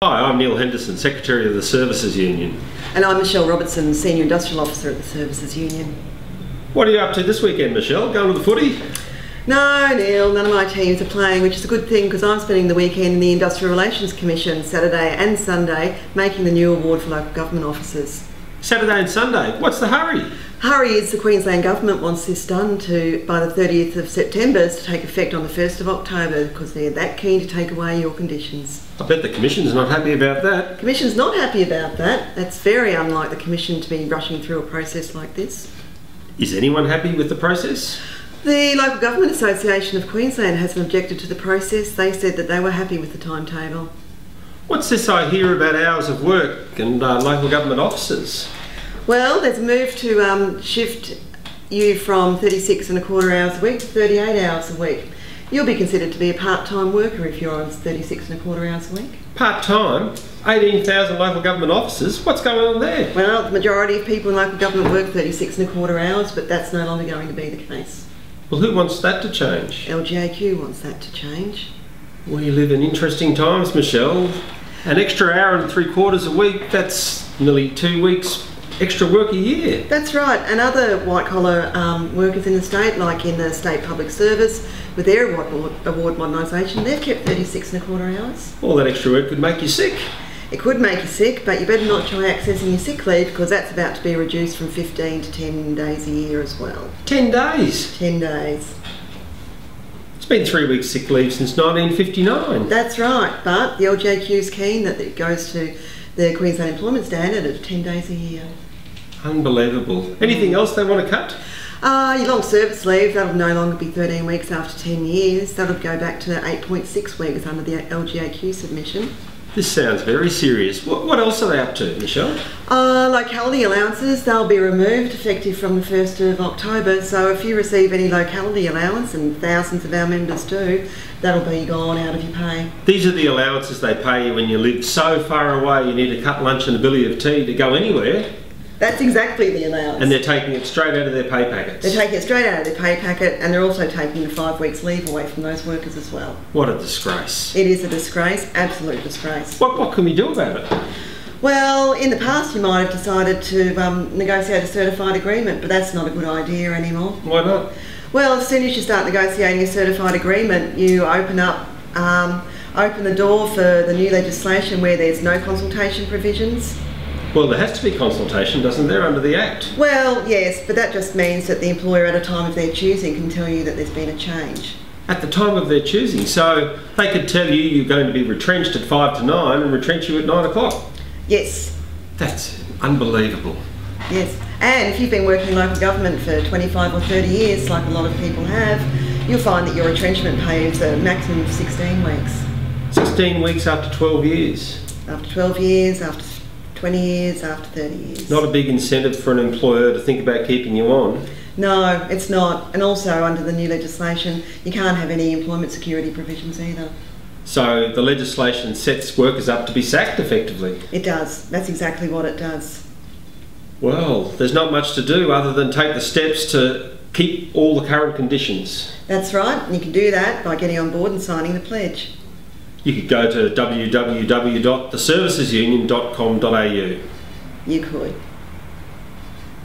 Hi, I'm Neil Henderson, Secretary of the Services Union. And I'm Michelle Robertson, Senior Industrial Officer at the Services Union. What are you up to this weekend, Michelle? Going to the footy? No, Neil, none of my teams are playing, which is a good thing because I'm spending the weekend in the Industrial Relations Commission, Saturday and Sunday, making the new award for local government officers. Saturday and Sunday? What's the hurry? Hurry is the Queensland Government wants this done by the 30th of September to take effect on the 1st of October because they're that keen to take away your conditions. I bet the Commission's not happy about that. The Commission's not happy about that. That's very unlike the Commission to be rushing through a process like this. Is anyone happy with the process? The Local Government Association of Queensland hasn't objected to the process. They said that they were happy with the timetable. What's this I hear about hours of work and local government officers? Well, there's a move to shift you from 36.25 hours a week to 38 hours a week. You'll be considered to be a part-time worker if you're on 36.25 hours a week. Part-time? 18,000 local government officers? What's going on there? Well, the majority of people in local government work 36.25 hours, but that's no longer going to be the case. Well, who wants that to change? LGAQ wants that to change. We live in interesting times, Michelle. An extra hour and 3/4 a week, that's nearly 2 weeks extra work a year. That's right, and other white-collar workers in the state, like in the state public service, with their award modernisation, they've kept 36.25 hours. All that extra work could make you sick. It could make you sick, but you better not try accessing your sick leave because that's about to be reduced from 15 to 10 days a year as well. 10 days? 10 days. It's been 3 weeks sick leave since 1959. That's right, but the LGAQ's keen that it goes to the Queensland Employment Standard of 10 days a year. Unbelievable. Anything else they want to cut? Your long service leave, that'll no longer be 13 weeks after 10 years. That'll go back to 8.6 weeks under the LGAQ submission. This sounds very serious. What else are they up to, Michelle? Locality allowances, they'll be removed effective from the 1st of October. So if you receive any locality allowance, and thousands of our members do, that'll be gone out of your pay. These are the allowances they pay you when you live so far away you need to cut lunch and a billy of tea to go anywhere. That's exactly the allowance. And they're taking it straight out of their pay packets. They're taking it straight out of their pay packet, and they're also taking the 5 weeks leave away from those workers as well. What a disgrace. It is a disgrace, absolute disgrace. What can we do about it? Well, in the past you might have decided to negotiate a certified agreement, but that's not a good idea anymore. Why not? Well, as soon as you start negotiating a certified agreement, you open the door for the new legislation where there's no consultation provisions. Well, there has to be consultation, doesn't there, under the Act? Well, yes, but that just means that the employer at a time of their choosing can tell you that there's been a change. At the time of their choosing, so they could tell you you're going to be retrenched at 5 to 9 and retrench you at 9 o'clock. Yes. That's unbelievable. Yes, and if you've been working in local government for 25 or 30 years, like a lot of people have, you'll find that your retrenchment pay is a maximum of 16 weeks. 16 weeks after 12 years? After 12 years, after 20 years, after 30 years. Not a big incentive for an employer to think about keeping you on. No, it's not. And also under the new legislation, you can't have any employment security provisions either. So the legislation sets workers up to be sacked effectively? It does. That's exactly what it does. Well, there's not much to do other than take the steps to keep all the current conditions. That's right. And you can do that by getting on board and signing the pledge. You could go to www.theservicesunion.com.au. You could.